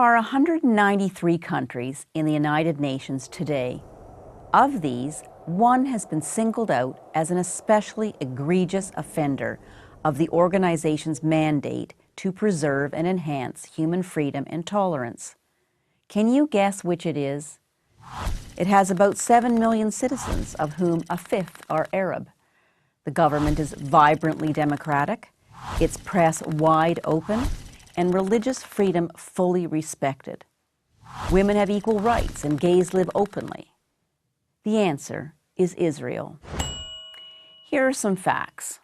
are 193 countries in the United Nations today. Of these, one has been singled out as an especially egregious offender of the organization's mandate to preserve and enhance human freedom and tolerance. Can you guess which it is? It has about 7 million citizens, of whom a fifth are Arab. The government is vibrantly democratic, its press wide open, and religious freedom fully respected. Women have equal rights and gays live openly. The answer is Israel. Here are some facts.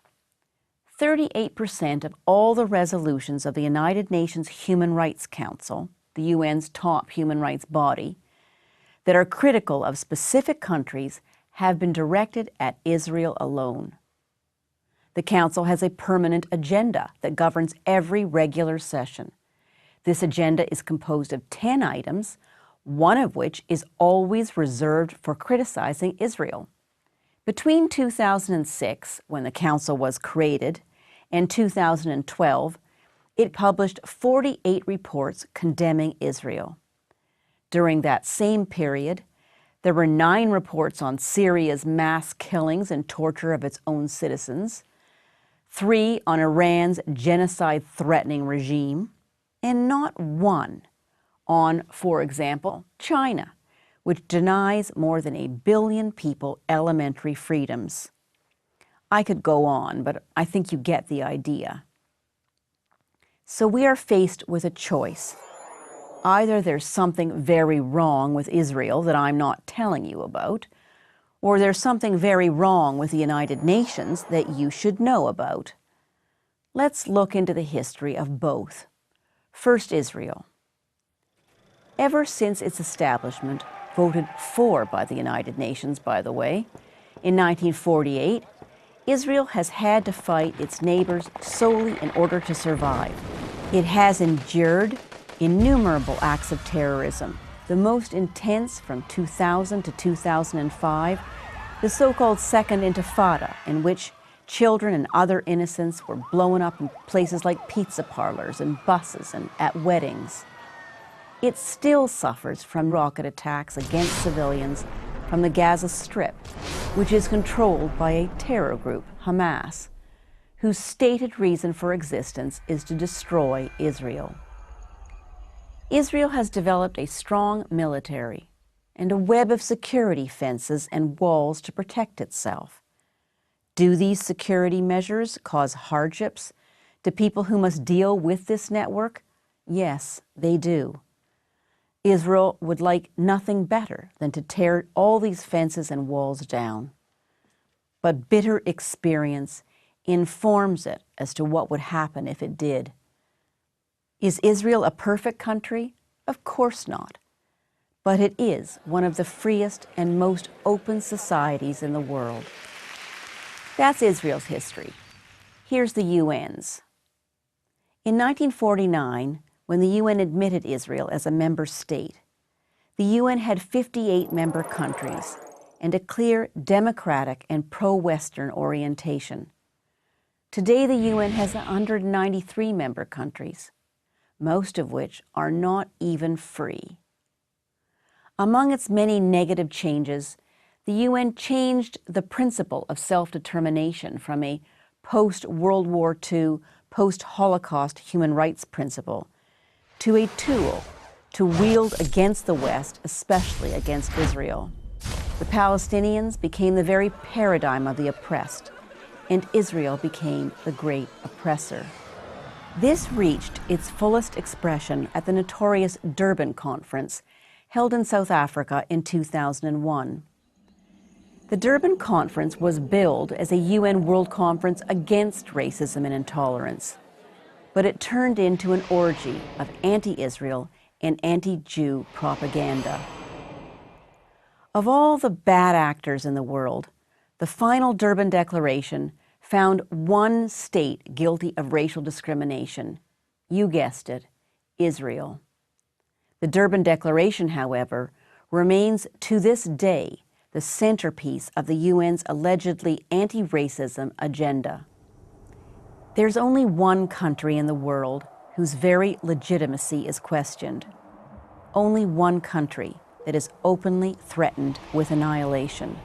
38% of all the resolutions of the United Nations Human Rights Council, the UN's top human rights body, that are critical of specific countries have been directed at Israel alone. The Council has a permanent agenda that governs every regular session. This agenda is composed of 10 items, one of which is always reserved for criticizing Israel. Between 2006, when the Council was created, and 2012, it published 48 reports condemning Israel. During that same period, there were 9 reports on Syria's mass killings and torture of its own citizens, 3 on Iran's genocide-threatening regime, and not one on, for example, China, which denies more than 1 billion people elementary freedoms. I could go on, but I think you get the idea. So we are faced with a choice. Either there's something very wrong with Israel that I'm not telling you about, or there's something very wrong with the United Nations that you should know about. Let's look into the history of both. First, Israel. Ever since its establishment, voted for by the United Nations, by the way, in 1948, Israel has had to fight its neighbors solely in order to survive. It has endured innumerable acts of terrorism, the most intense from 2000 to 2005, the so-called Second Intifada, in which children and other innocents were blown up in places like pizza parlors and buses and at weddings. It still suffers from rocket attacks against civilians from the Gaza Strip, which is controlled by a terror group, Hamas, whose stated reason for existence is to destroy Israel. Israel has developed a strong military and a web of security fences and walls to protect itself. Do these security measures cause hardships to people who must deal with this network? Yes, they do. Israel would like nothing better than to tear all these fences and walls down. But bitter experience informs it as to what would happen if it did. Is Israel a perfect country? Of course not. But it is one of the freest and most open societies in the world. That's Israel's history. Here's the UN's. In 1949, when the UN admitted Israel as a member state, the UN had 58 member countries and a clear democratic and pro-Western orientation. Today, the UN has 193 member countries, most of which are not even free. Among its many negative changes, the UN changed the principle of self-determination from a post-World War II, post-Holocaust human rights principle to a tool to wield against the West, especially against Israel. The Palestinians became the very paradigm of the oppressed, and Israel became the great oppressor. This reached its fullest expression at the notorious Durban Conference, held in South Africa in 2001. The Durban Conference was billed as a UN World Conference against racism and intolerance, but it turned into an orgy of anti-Israel and anti-Jew propaganda. Of all the bad actors in the world, the final Durban Declaration found one state guilty of racial discrimination. You guessed it, Israel. The Durban Declaration, however, remains to this day the centerpiece of the UN's allegedly anti-racism agenda. There's only one country in the world whose very legitimacy is questioned. only one country that is openly threatened with annihilation.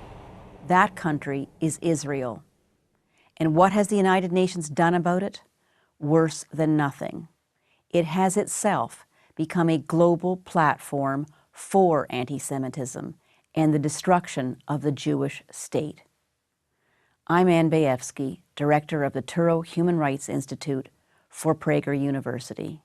That country is Israel. And what has the United Nations done about it? Worse than nothing. It has itself become a global platform for anti-Semitism and the destruction of the Jewish state. I'm Ann Bayefsky, director of the Touro Human Rights Institute for Prager University.